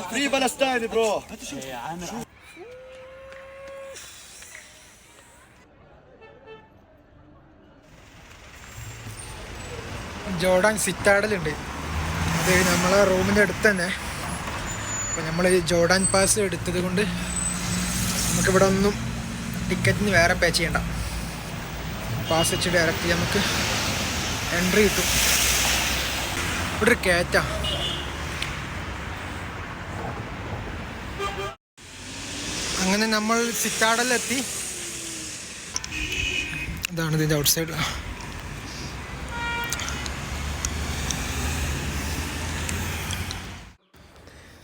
Free Palestine, bro. Jordan സിറ്റാഡലുണ്ട്. അത് നമ്മളെ റൂമിൻ്റെ അടുത്ത് തന്നെ. അപ്പോൾ നമ്മൾ ജോർഡാൻ പാസ് എടുത്തത് കൊണ്ട് നമുക്കിവിടെ ഒന്നും ടിക്കറ്റിന് വേറെ പേ ചെയ്യണ്ട. പാസ് വെച്ച് ഡയറക്റ്റ് നമുക്ക് എൻട്രി കിട്ടും. ഇവിടെ ഒരു കയറ്റാ. അങ്ങനെ നമ്മൾ സിറ്റാഡലിലെത്തി. ഇതാണ് ഇതിൻ്റെ ഔട്ട് സൈഡ്.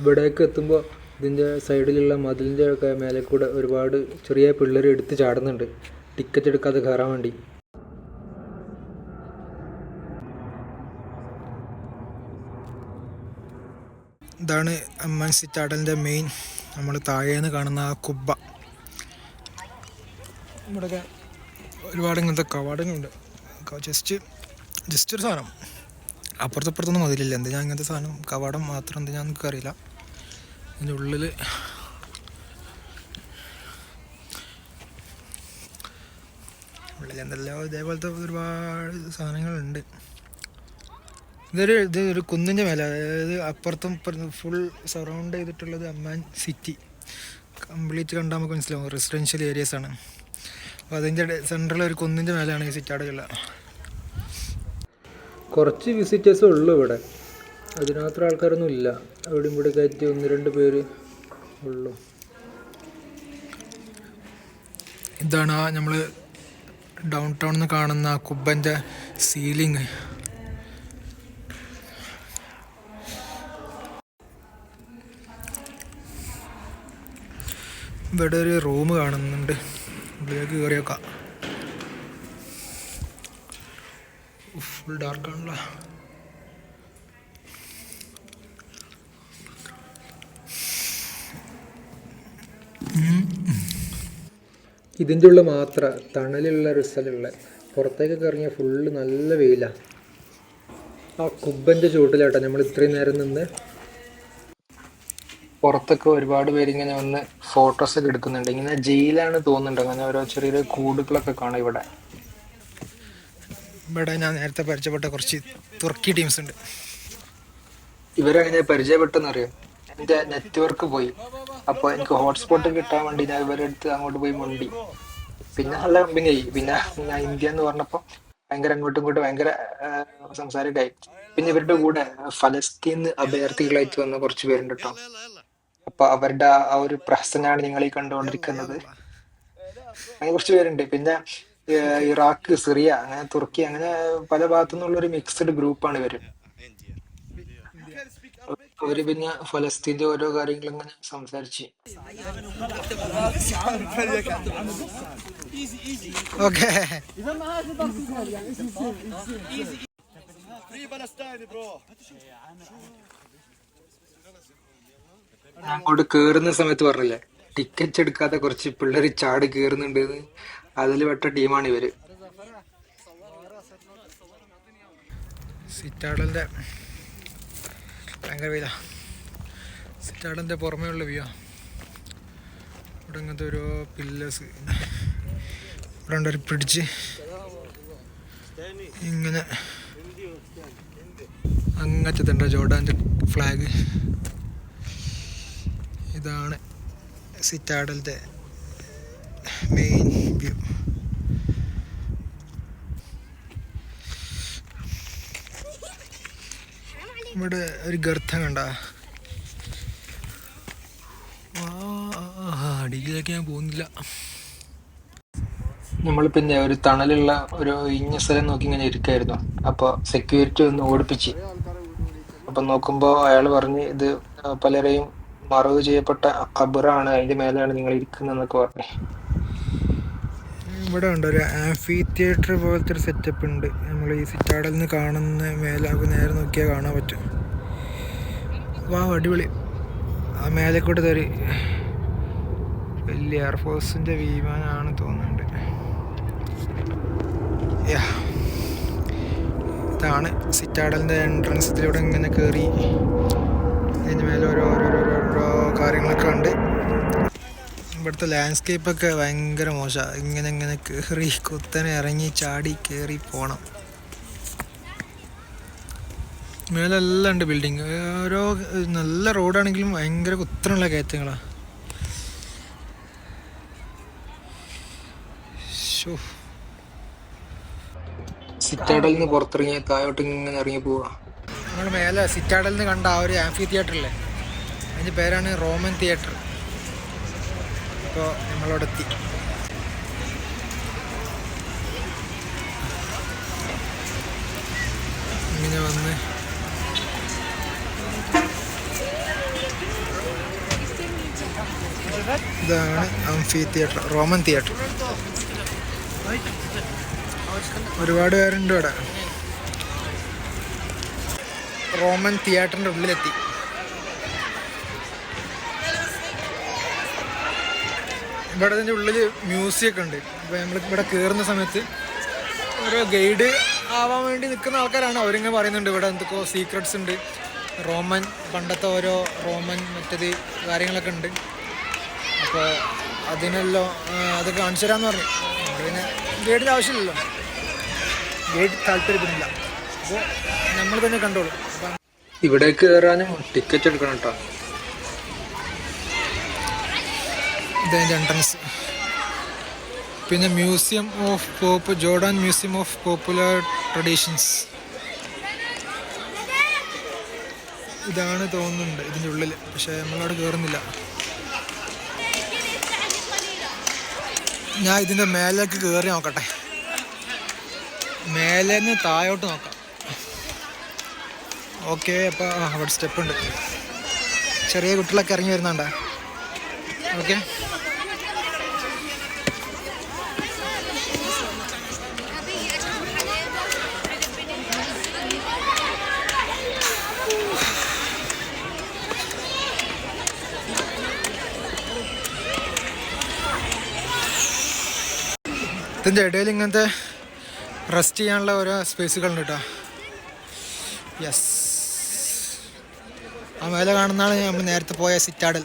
ഇവിടേക്ക് എത്തുമ്പോൾ ഇതിൻ്റെ സൈഡിലുള്ള മതിലിൻ്റെ ഒക്കെ മേലെ കൂടെ ഒരുപാട് ചെറിയ പിള്ളേർ എടുത്ത് ചാടുന്നുണ്ട് ടിക്കറ്റ് എടുക്കാതെ കയറാൻ വേണ്ടി. ഇതാണ് അമ്മാൻ സിറ്റാഡലിൻ്റെ മെയിൻ. നമ്മൾ താഴേന്ന് കാണുന്ന ആ കുബ്ബ. ഇവിടെയൊക്കെ ഒരുപാട് ഇങ്ങനത്തെ കവാടങ്ങളുണ്ട്. ജസ്റ്റ് ഒരു സാധനം. അപ്പുറത്തപ്പുറത്തൊന്നും മതിലില്ല. എന്തിനാ ഇങ്ങനത്തെ സാധനം? കവാടം മാത്രം എന്തിനാ എനിക്കറിയില്ല. അതിൻ്റെ ഉള്ളിൽ എന്തെല്ലാം ഇതേപോലത്തെ ഒരുപാട് സാധനങ്ങളുണ്ട്. ഇതൊരു കുന്നിൻ്റെ മേലെ, അതായത് അപ്പുറത്തും ഫുൾ സറൗണ്ട് ചെയ്തിട്ടുള്ളത് അമ്മാൻ സിറ്റി കംപ്ലീറ്റ് കണ്ടാൽ നമുക്ക് മനസ്സിലാവും റെസിഡൻഷ്യൽ ഏരിയസാണ്. അപ്പോൾ അതിൻ്റെ സെൻട്രൽ ഒരു കുന്നിൻ്റെ മേലെയാണ് ഈ സിറ്റാഡുള്ള. കുറച്ച് വിസിറ്റേഴ്സേ ഉള്ളൂ ഇവിടെ. അതിനകത്ത് ആൾക്കാരൊന്നും ഇല്ല. അവിടെയും ഇവിടെ കയറ്റി 1-2 പേര് ഉള്ളൂ. ഇതാണ് നമ്മൾ ഡൗൺ ടൗണിൽ നിന്ന് കാണുന്ന കുബ്ബൻ്റെ സീലിംഗ്. ഇവിടെ ഒരു റൂം കാണുന്നുണ്ട്. ഉള്ളിലേക്ക് കയറി വെക്കാം. ഫുൾ ഡാർക്കാണല്ലോ. ഇതിൻ്റെ ഉള്ളിൽ മാത്രം തണലുള്ള റിസലുള്ള. പുറത്തേക്കൊക്കെ ഇറങ്ങിയാൽ ഫുള്ള് നല്ല വെയിലാണ്. ആ കുബ്ബൻ്റെ ചുവട്ടിലാട്ടോ നമ്മൾ ഇത്രയും നേരം നിന്ന്. പുറത്തൊക്കെ ഒരുപാട് പേരിങ്ങനെ വന്ന് ഫോട്ടോസൊക്കെ എടുക്കുന്നുണ്ട്. ഇങ്ങനെ ജയിലാണ് തോന്നുന്നുണ്ട്. അങ്ങനെ ഓരോ ചെറിയ കൂടുകളൊക്കെ കാണാം ഇവിടെ. ഇവിടെ ഞാൻ നേരത്തെ പരിചയപ്പെട്ട കുറച്ച് തുർക്കി ടീംസ് ഉണ്ട്. ഇവരെങ്ങനെ പരിചയപ്പെട്ടെന്നറിയാം. എൻ്റെ നെറ്റ്വർക്ക് പോയി. അപ്പോൾ എനിക്ക് ഹോട്ട്സ്പോട്ട് കിട്ടാൻ വേണ്ടി ഞാൻ ഇവരുടെ അടുത്ത് അങ്ങോട്ട് പോയി മുണ്ടി. പിന്നെ നല്ല കമ്പനിയായി. പിന്നെ ഞാൻ ഇന്ത്യ എന്ന് പറഞ്ഞപ്പോൾ ഭയങ്കര അങ്ങോട്ടും ഇങ്ങോട്ടും ഭയങ്കര സംസാരമൊക്കെയായി. പിന്നെ ഇവരുടെ കൂടെ ഫലസ്തീൻ അഭയാർത്ഥികളായിട്ട് വന്ന കുറച്ച് പേരുണ്ട് കേട്ടോ. അപ്പൊ അവരുടെ ആ ഒരു പ്രഹസനാണ് നിങ്ങൾ ഈ കണ്ടുകൊണ്ടിരിക്കുന്നത്. അങ്ങനെ കുറച്ച് പേരുണ്ട്. പിന്നെ ഇറാഖ്, സിറിയ, അങ്ങനെ തുർക്കി, അങ്ങനെ പല ഭാഗത്തു നിന്നുള്ള ഒരു മിക്സ്ഡ് ഗ്രൂപ്പാണ് ഇവര്. അവര് പിന്നെ ഫലസ്തീന്റെ ഓരോ കാര്യങ്ങളും ഇങ്ങനെ സംസാരിച്ച്. അങ്ങോട്ട് കേറുന്ന സമയത്ത് പറഞ്ഞില്ലേ ടിക്കറ്റ് എടുക്കാതെ കുറച്ച് പിള്ളേർ ചാടി കേറുന്നുണ്ട്. അതിൽ പെട്ട ടീമാണ് ഇവര്. സിറ്റാഡലിൻ്റെ ഭയങ്കര വെയില. സിറ്റാഡലിൻ്റെ പുറമേ ഉള്ള വ്യൂ. ഇവിടെ ഇങ്ങനത്തെ ഓരോ പില്ലേഴ്സ്. ഇവിടെ ഉണ്ട് ഒരു പിടിച്ച് ഇങ്ങനെ അങ്ങറ്റത്തുണ്ട് ജോർഡാൻ്റെ ഫ്ലാഗ്. ഇതാണ് സിറ്റാഡലിൻ്റെ മെയിൻ വ്യൂ. ഇവിടെ ഒരു ഗർത്തം കണ്ട. അടിയിലേക്ക് ഞാൻ പോകുന്നില്ല. നമ്മൾ പിന്നെ ഒരു തണലുള്ള ഒരു ഇഞ്ഞ സ്ഥലം നോക്കി ഇങ്ങനെ ഇരിക്കായിരുന്നു. അപ്പോൾ സെക്യൂരിറ്റി ഒന്ന് ഓടിപ്പിച്ച്. അപ്പം നോക്കുമ്പോൾ അയാൾ പറഞ്ഞ് ഇത് പലരെയും മറവ് ചെയ്യപ്പെട്ട ഖബറാണ്, അതിന്റെ മേലെയാണ് നിങ്ങൾ ഇരിക്കുന്നതെന്നൊക്കെ പറഞ്ഞു. ഇവിടെ ഉണ്ട് ഒരു ആംഫി തിയേറ്റർ പോലത്തെ ഒരു സെറ്റപ്പ് ഉണ്ട്. നമ്മൾ ഈ സിറ്റാഡലിൽ നിന്ന് കാണുന്ന മേലെ നേരെ നോക്കിയാൽ കാണാൻ പറ്റും. വാ, അടിപൊളി. ആ മേലെ കൂടെ ഒരു വലിയ എയർഫോഴ്സിൻ്റെ വിമാനമാണ് തോന്നുന്നുണ്ട്. ഇതാണ് സിറ്റാഡലിൻ്റെ എൻട്രൻസ്. ഇതിലൂടെ ഇങ്ങനെ കയറി ഇതിൻ്റെ മേലെ ഓരോരോ ഇവിടുത്തെ ലാൻഡ്സ്കേപ്പൊക്കെ ഭയങ്കര മോശമാണ്. ഇങ്ങനെ കയറി കുത്തനെ ഇറങ്ങി ചാടി കയറി പോകണം. മേലെല്ലാം ഉണ്ട് ബിൽഡിങ്. ഓരോ നല്ല റോഡാണെങ്കിലും ഭയങ്കര കുത്തനുള്ള കയറ്റങ്ങളാണ്. സിറ്റാഡലിൽ നിന്ന് പുറത്തിറങ്ങി താഴോട്ട് ഇങ്ങനെ ഇറങ്ങി പോവാ. നമ്മൾ മേലെ സിറ്റാഡലിൽ നിന്ന് കണ്ട ആ ഒരു ആംഫി തിയേറ്ററില്ലേ, അതിൻ്റെ പേരാണ് റോമൻ തിയേറ്റർ. അപ്പോൾ നമ്മളവിടെ എത്തി. ഇങ്ങനെ വന്ന് ഇതാണ് ആംഫി തിയേറ്റർ, റോമൻ തിയേറ്റർ. ഒരുപാട് പേരുണ്ട് ഇവിടെ. റോമൻ തിയേറ്ററിൻ്റെ ഉള്ളിലെത്തി. ഇവിടെ ഇതിൻ്റെ ഉള്ളിൽ മ്യൂസിയം ഒക്കെ ഉണ്ട്. ഇപ്പോൾ നമ്മൾ ഇവിടെ കയറുന്ന സമയത്ത് ഓരോ ഗൈഡ് ആവാൻ വേണ്ടി നിൽക്കുന്ന ആൾക്കാരാണ്. അവരിങ്ങനെ പറയുന്നുണ്ട് ഇവിടെ എന്തൊക്കെയോ സീക്രട്സ് ഉണ്ട്, റോമൻ പണ്ടത്തെ ഓരോ റോമൻ മറ്റേത് കാര്യങ്ങളൊക്കെ ഉണ്ട്. അപ്പോൾ അതിനെല്ലാം അത് കാണിച്ചു തരാമെന്ന് പറഞ്ഞു. പിന്നെ ഗൈഡിൻ്റെ ആവശ്യമില്ലല്ലോ, ഗൈഡ് താല്പര്യപ്പെടുന്നില്ല. അപ്പോൾ നമ്മൾ തന്നെ കണ്ടോളൂ. ഇവിടേക്ക് കയറാനും ടിക്കറ്റ് എടുക്കണം കേട്ടോ. ഇതതിൻ്റെ എൻട്രൻസ്. പിന്നെ museum of Jordan museum of popular traditions ഇതാണ് തോന്നുന്നുണ്ട് ഇതിൻ്റെ ഉള്ളിൽ. പക്ഷേ നമ്മളവിടെ കയറുന്നില്ല. ഞാൻ ഇതിൻ്റെ മേലേക്ക് കയറി നോക്കട്ടെ. മേലേന്ന് താഴോട്ട് നോക്കാം. ഓക്കെ, അപ്പോൾ അവിടെ സ്റ്റെപ്പ് ഉണ്ട്. ചെറിയ കുട്ടികളൊക്കെ ഇറങ്ങി വരുന്നുണ്ടോ? ഓക്കെ, ഇതിൻ്റെ ഇടയിൽ ഇങ്ങനത്തെ റെസ്റ്റ് ചെയ്യാനുള്ള ഓരോ സ്പേസുകളുണ്ട് കേട്ടോ. യെസ്, ആ മേലെ കാണുന്നതാണ് നമ്മൾ നേരത്തെ പോയ സിറ്റാഡൽ.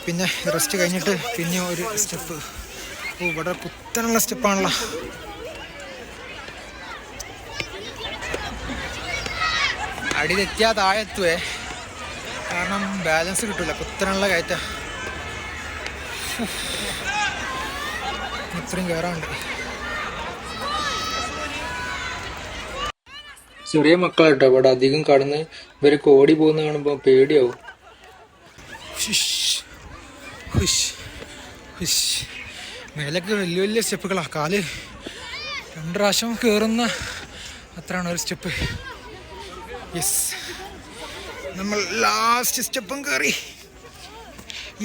പിന്നെ റെസ്റ്റ് കഴിഞ്ഞിട്ട് പിന്നെ ഒരു സ്റ്റെപ്പ്. ഓ, ഇവിടെ കുത്തനുള്ള സ്റ്റെപ്പാണല്ലോ. അടിയിലെത്തിയാൽ താഴെ എത്തുവേ, കാരണം ബാലൻസ് കിട്ടില്ല, കുത്തനുള്ള കയറ്റ. ഇത്രയും കയറാണ്ട്. ചെറിയ മക്കളാട്ടോ ഇവിടെ അധികം കടന്ന് ഇവരൊക്കെ ഓടി പോകുന്ന കാണുമ്പോൾ പേടിയാവും. മേലൊക്കെ വലിയ വലിയ സ്റ്റെപ്പുകളാണ്. കാല് 2 പ്രാവശ്യം കയറുന്ന അത്രയാണ് ഒരു സ്റ്റെപ്പ്. യെസ്, നമ്മൾ ലാസ്റ്റ് സ്റ്റെപ്പും കയറി.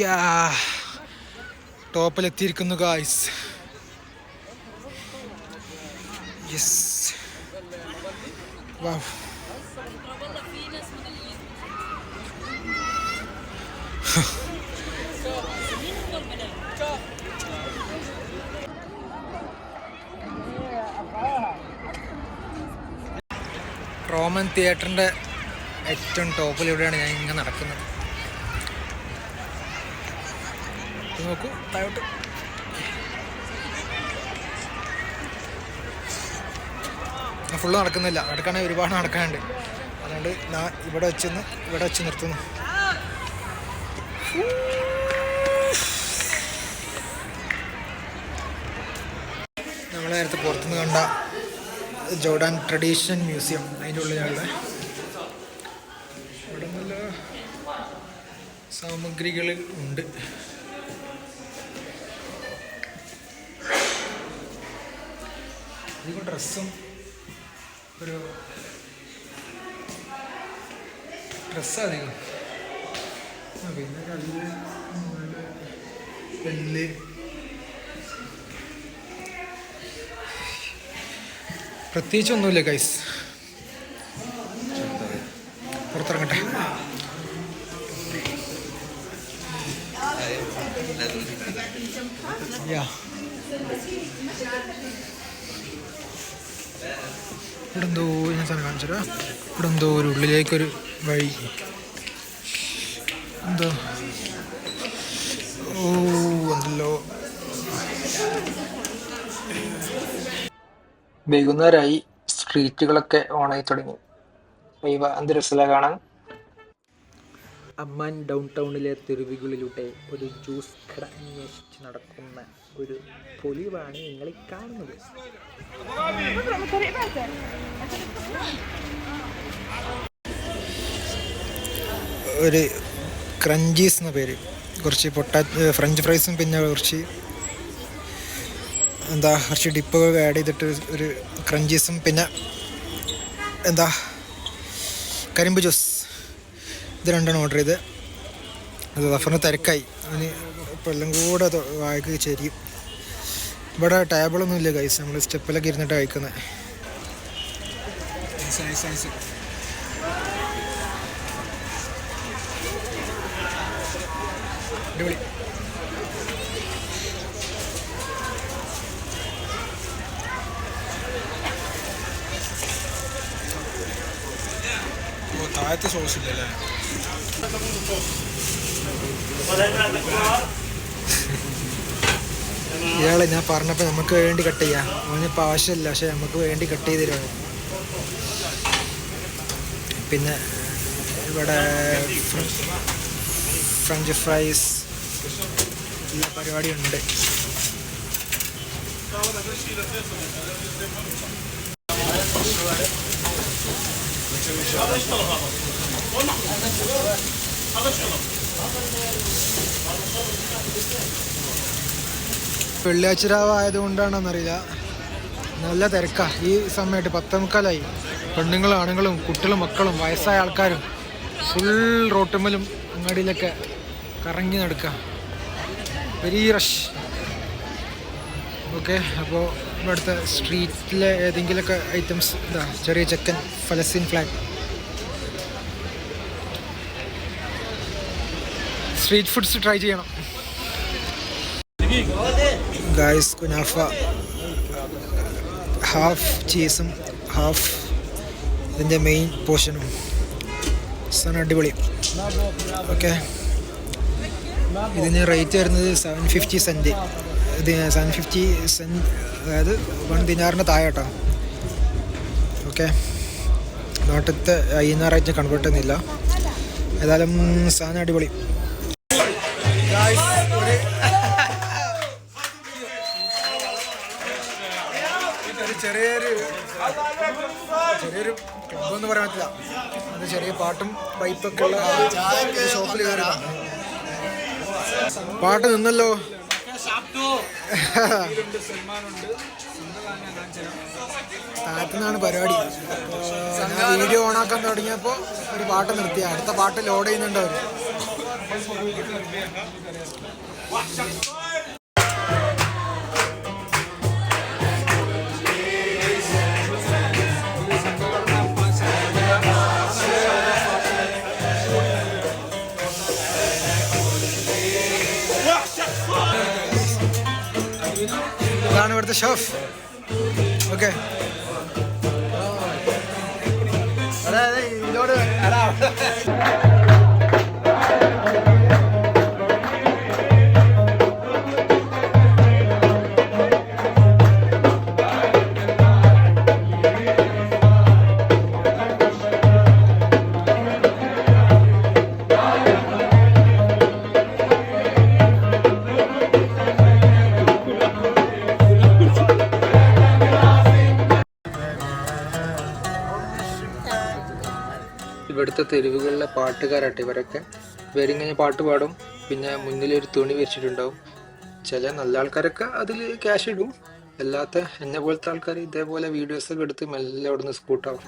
യാ, ടോപ്പിലെത്തിയിരിക്കുന്നു ഗായ്സ്. Yes, wow. റോമൻ തിയേറ്ററിൻ്റെ ഏറ്റവും ടോപ്പിലൂടെയാണ് ഞാൻ ഇങ്ങനെ നടക്കുന്നത്. നോക്കൂ താഴോട്ട്. ഫുള്ള് നടക്കുന്നില്ല, നടക്കുകയാണെങ്കിൽ ഒരുപാട് നടക്കാനുണ്ട്. അതുകൊണ്ട് ഞാൻ ഇവിടെ വെച്ച് നിർത്തുന്നു. നമ്മൾ നേരത്തെ പുറത്തുനിന്ന് കണ്ട ജോർഡാൻ ട്രഡീഷൻ മ്യൂസിയം, അതിൻ്റെ ഉള്ളിലാണ്. ഇവിടെ നല്ല സാമഗ്രികൾ ഉണ്ട്. അധികം ഡ്രസ്സും ഒരു ഡ്രസ്സധികം. പിന്നെ കല്ല് പ്രത്യേകിച്ചൊന്നുമില്ല ഗൈസ്. പുറത്തിറങ്ങട്ടെ. യാ, ഇവിടെ എന്തോ ഞാൻ സാധനം കാണിച്ചത്. ഇവിടെ എന്തോ ഒരു ഉള്ളിലേക്കൊരു വഴി, എന്തോ ഓ ഉണ്ടല്ലോ. വൈകുന്നേരമായി, സ്ട്രീറ്റുകളൊക്കെ ഓണായി തുടങ്ങി. എന്ത് രസമില്ല കാണാൻ. അമ്മാൻ ഡൗൺ ടൗണിലെ തെരുവുകളിലൂടെ ഒരു ജ്യൂസ് കട അന്വേഷിച്ച് നടക്കുന്ന ഒരു പൊലിവാണ് നിങ്ങൾ കാണുന്നത്. ഒരു ക്രഞ്ചീസ് എന്ന പേര്, കുറച്ച് ഫ്രഞ്ച് ഫ്രൈസും പിന്നെ കുറച്ച് കുറച്ച് ഡിപ്പൊക്കെ ആഡ് ചെയ്തിട്ട് ഒരു ക്രഞ്ചീസും പിന്നെ കരിമ്പ് ജ്യൂസ്, ഇത് രണ്ടാണ് ഓർഡർ ചെയ്ത്. അത് സഫറിന് തിരക്കായി, അവന് ഇപ്പോൾ എല്ലാം കൂടെ അത് വായിക്ക് ചെരിയും. ഇവിടെ ടേബിളൊന്നും ഇല്ല ഗൈസ്, നമ്മൾ സ്റ്റെപ്പിലൊക്കെ ഇരുന്നിട്ട് കഴിക്കുന്നത്. അടിപൊളി. താഴത്തെ സോസ് ഇല്ലല്ലേ? ഇയാളെ ഞാൻ പറഞ്ഞപ്പോൾ നമുക്ക് വേണ്ടി കട്ട് ചെയ്യാം, അവനിപ്പോൾ ആവശ്യമില്ല, പക്ഷെ നമുക്ക് വേണ്ടി കട്ട് ചെയ്ത് തരുമോ. പിന്നെ ഇവിടെ ഫ്രഞ്ച് ഫ്രൈസ് എല്ലാ പരിപാടിയുണ്ട്. വെള്ളിയാഴ്ച രാവ് ആയതുകൊണ്ടാണെന്നറിയില്ല, നല്ല തിരക്കാണ് ഈ സമയത്ത്. 10:45, പെണ്ണുങ്ങളും ആണുങ്ങളും കുട്ടികളും മക്കളും വയസ്സായ ആൾക്കാരും ഫുൾ റോട്ടുമ്മലും അങ്ങാടിയിലൊക്കെ കറങ്ങി നടക്കുക. Very rush. ഓക്കെ, അപ്പോൾ ഇവിടുത്തെ സ്ട്രീറ്റിലെ ഏതെങ്കിലുമൊക്കെ ഐറ്റംസ്, ചെറിയ ചെക്കൻ ഫലസ്തീൻ ഫ്ലാഗ്, സ്ട്രീറ്റ് ഫുഡ്സ് ട്രൈ ചെയ്യണം ഗായ്സ്. കുനാഫ ഹാഫ് ചീസും ഹാഫ് ഇതിൻ്റെ മെയിൻ പോർഷനും സാധനം അടിപൊളി. ഓക്കെ, ഇതിന് റേറ്റ് വരുന്നത് 750 സെൻറ്റ്. ഇത് 750 സെൻറ്റ്, അതായത് 1 ദിനാറിന് താഴെ കേട്ടോ. ഓക്കെ, നാട്ടിലത്തെ INR കൺവേർട്ട് ചെയ്യുന്നില്ല. ഏതായാലും സാധനം അടിപൊളി. ചെറിയൊരു ക്ലബ്ബൊന്നും പറയാൻ പറ്റില്ല, അത് ചെറിയ പാട്ടും പൈപ്പൊക്കെ ഉള്ള ഷോപ്പിൽ കയറി. പാട്ട് നിന്നല്ലോ. താഴത്തുനിന്നാണ് പരിപാടി. ഞാൻ വീഡിയോ ഓണാക്കാൻ തുടങ്ങിയപ്പോൾ ഒരു പാട്ട് നിർത്തിയ, അടുത്ത പാട്ട് ലോഡ് ചെയ്യുന്നുണ്ട് അവർ. ഇതാണ് ഇവിടുത്തെ ഷെഫ്. ഓക്കെ, ഇതിനോട് ഇവിടുത്തെ തെരുവുകളിലെ പാട്ടുകാരാട്ടെ ഇവരൊക്കെ. ഇവരിങ്ങനെ പാട്ട് പാടും, പിന്നെ മുന്നിലൊരു തുണി വെച്ചിട്ടുണ്ടാവും. ചില നല്ല ആൾക്കാരൊക്കെ അതിൽ ക്യാഷ് ഇടും, അല്ലാത്ത എന്നെ പോലത്തെ ആൾക്കാർ ഇതേപോലെ വീഡിയോസൊക്കെ എടുത്ത് മെല്ലെ അവിടെ നിന്ന് സ്കൂട്ടാവും.